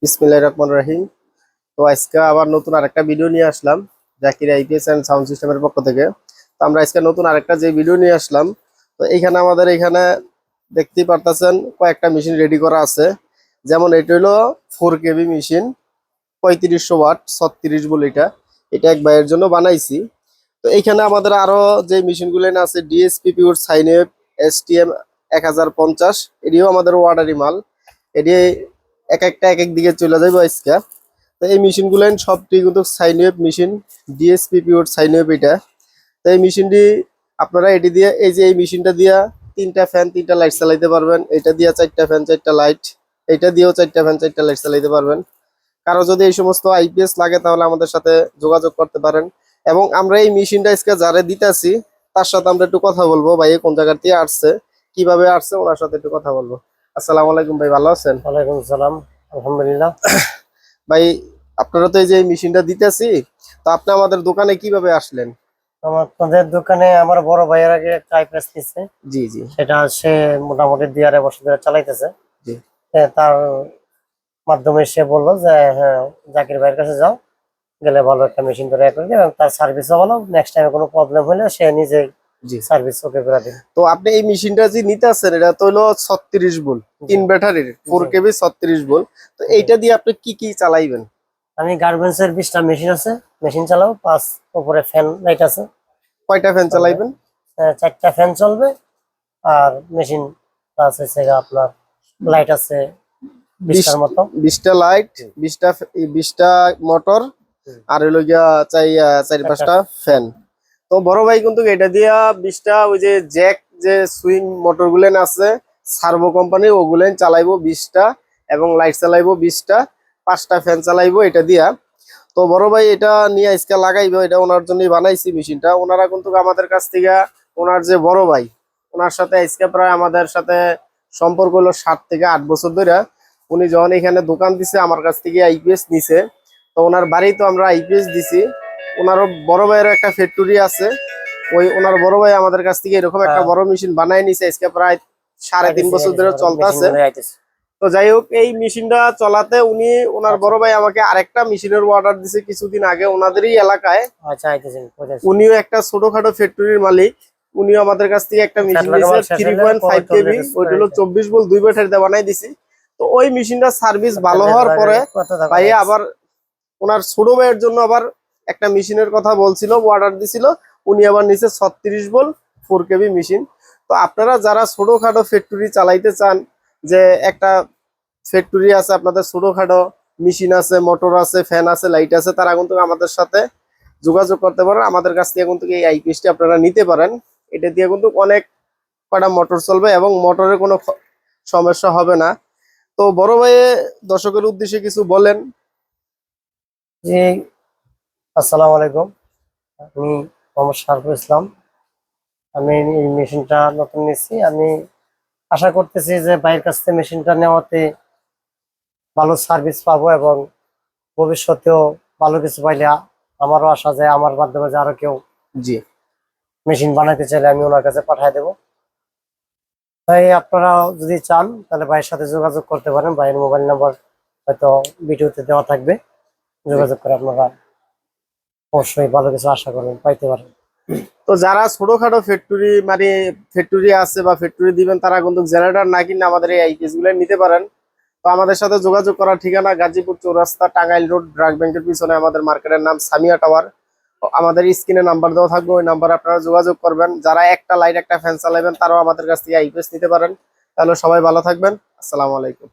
বিসমিল্লাহির রহমানির রহিম। তো আজকে আবার নতুন আরেকটা ভিডিও নিয়ে আসলাম জাকির আইপিএস এন্ড সাউন্ড সিস্টেমের পক্ষ থেকে। তো আমরা আজকে নতুন আরেকটা যে ভিডিও নিয়ে আসলাম, তো এইখানে আমাদের এখানে দেখতেই পারতেছেন কয়েকটা মেশিন রেডি করা আছে। যেমন এটা হলো 4 কেবি মেশিন, 3500 ওয়াট 36 ভোল্ট। এটা এটা এক ভাইয়ের জন্য বানাইছি। তো এইখানে আমাদের আরো যে মেশিনগুলো আছে DSP pure sine wave STM 1050, এটিও আমাদের অর্ডারি মাল। এটি এক একটা এক এক দিকে চলে যাবে আজকে। তো এই মেশিনগুলো সবটি কিন্তু sine wave machine, DSP pure sine wave এটা। তো এই মেশিনটি আপনারা এটি দিয়ে এই যে এই মেশিনটা দিয়ে 3টা ফ্যান 3টা লাইট চালাইতে পারবেন। এটা দিয়ে 4টা ফ্যান 4টা লাইট, এটা দিয়েও 4টা ফ্যান 4টা লাইট চালাইতে পারবেন। কারো যদি এই সমস্ত আইপিএস লাগে তাহলে আমাদের সাথে যোগাযোগ করতে পারেন। এবং আমরা এই মেশিনটা আজকে যারে দিতেছি তার সাথে আমরা একটু কথা বলবো, ভাই কোন জায়গা থেকে আসছে, কিভাবে আসছে, ওনার সাথে একটু কথা বলবো। আসসালামু আলাইকুম ভাই, ভালো আছেন? ওয়ালাইকুম আসসালাম, আলহামদুলিল্লাহ। ভাই আপনারা তো এই যে এই মেশিনটা দিতেছি, তো আপনি আমাদের দোকানে কিভাবে আসলেন? আপনাদের দোকানে আমার বড় ভাইয়ের আগে একটা আইপ্রেস নিচ্ছে, জি জি সেটা সে মোটামুটি 2.5 বছর ধরে চালাইতেছে। জি। তার মাধ্যমে সে বললো যে হ্যাঁ, জাকির ভাইয়ের কাছে যাও, গেলে ভালো একটা মেশিন ধরে করে দিবে এবং তার সার্ভিসও ভালো। নেক্সট টাইমে কোনো প্রবলেম হলে সে নিজে জি। সার্ভিস ওকে করে দিবে। তো আপনি এই মেশিনটা যে নিতে আসছেন এটা তো হলো 36 ভোল্ট ইনভার্টারের 4 কেবি 36 ভোল্ট। তো এইটা দিয়ে আপনি কি কি চালাইবেন? আমি গার্মেন্টস এর 20টা মেশিন আছে, মেশিন চালাও, 5 উপরে ফ্যান লাইট আছে। কয়টা ফ্যান চালাইবেন? 4টা ফ্যান চলবে, আর মেশিন প্লাস হচ্ছে আপনার লাইট আছে 20টার মতো। 20টা লাইট, 20টা মোটর, আর হইলো গিয়া 4-5টা ফ্যান। তো বড় ভাই কিন্তু এটা দিয়া 20টা ওই যে জ্যাক যে সুইং মোটর গুলেন আছে সার্ভো কোম্পানি, ওগুলেন চালাইবো 20টা, এবং লাইট চালাইবো 20টা, 5টা ফ্যান চালাইবো এটা দিয়া। তো বড় ভাই এটা নিয়ে আজকে লাগাইবো, এটা ওনার জন্যই বানাইছি মেশিনটা। ওনারা কিন্তু আমাদের কাছ থেকে, ওনার যে বড় ভাই, ওনার সাথে আজকে প্রায় আমাদের সাথে সম্পর্ক হলো 7 থেকে 8 বছর ধরে। উনি যখন এখানে দোকান দিছে আমার কাছ থেকে আইপিএস নিছে, তো ওনার বাড়ি তো আমরা আইপিএস দিছি। ওনারও বড় ভাইয়ের একটা ফ্যাক্টরি আছে, ওই ওনার বড় ভাই আমাদের কাছ থেকে এরকম একটা বড় মেশিন বানাই নিছে আজকে প্রায় 3.5 বছর ধরে চলতেছে। তো যাই হোক, এই মেশিনটা চলাতে উনি ওনার বড় ভাই আমাকে আরেকটা মেশিনের অর্ডার দিছে কিছুদিন আগে ওনাদেরই এলাকায়। উনিও একটা ছোটখাটো ফ্যাক্টরির মালিক। উনিও আমাদের কাছ থেকে একটা মেশিন নিয়েছে 3.5 কেবি, ওইটা হলো 24 ভোল্ট 2 ব্যাটারিতে বানাই দিছি। তো ওই মেশিনটা সার্ভিস ভালো হওয়ার পরে ভাই আবার ওনার ছোট ভাইয়ের জন্য আবার একটা মেশিনের কথা বলছিল, অর্ডার দিছিল। উনি আবার নিচে 36 ভোল্ট 4 কেবি মেশিন। তো আপনারা যারা ছোটখাটো ফ্যাক্টরি চালাইতে চান, যে একটা ফ্যাক্টরি আছে আপনাদের, ছোটখাটো মেশিন আছে, মোটর আছে, ফ্যান আছে, লাইট আছে, তারা কিন্তু আমাদের সাথে যোগাযোগ করতে পারেন। আমাদের কাছ থেকে কিন্তু এই আইপিএসটি আপনারা নিতে পারেন। এটা দিয়ে কিন্তু অনেক কটা মোটর চলবে এবং মোটরের কোনো সমস্যা হবে না। তো বড় ভাই দর্শকের উদ্দেশ্যে কিছু বলেন। জি, আসসালামু আলাইকুম। আমি মোহাম্মদ শারফুল ইসলাম। আমি এই মেশিনটা নতুন নিচ্ছি। আমি আশা করতেছি যে ভাইয়ের কাছ থেকে মেশিনটা নেওয়াতে ভালো সার্ভিস পাবো এবং ভবিষ্যতেও ভালো কিছু পাইলে আমারও আশা যায় আমার মাধ্যমে যে আরো কেউ জি মেশিন বানাইতে চাইলে আমি ওনার কাছে পাঠিয়ে দেবো। তাই আপনারা যদি চান তাহলে ভাইয়ের সাথে যোগাযোগ করতে পারেন। ভাইয়ের মোবাইল নাম্বার হয়তো ভিডিওতে দেওয়া থাকবে, যোগাযোগ করে আপনারা অবশ্যই ভালো কিছু আশা করবেন, পাইতে পারেন। তো যারা ছোটখাটো ফ্যাক্টরি মানে ফ্যাক্টরি আছে বা ফ্যাক্টরি দিবেন, তারা কিন্তু জেনারেটর না কিনে আমাদের এই আইপিএস গুলো নিতে পারেন। তো আমাদের সাথে যোগাযোগ করার ঠিকানা গাজীপুর চৌরাস্তা, টাঙ্গাইল রোড, ড্রাগ ব্যাংকের পিছনে আমাদের মার্কেটের নাম সামিয়া টাওয়ার। আমাদের স্ক্রিনে নাম্বার দেওয়া থাকবে, ওই নাম্বারে আপনারা যোগাযোগ করবেন। যারা একটা লাইট একটা ফ্যান চালাবেন তারাও আমাদের কাছ থেকে আইপিএস নিতে পারেন। তাহলে সবাই ভালো থাকবেন। আসসালামু আলাইকুম।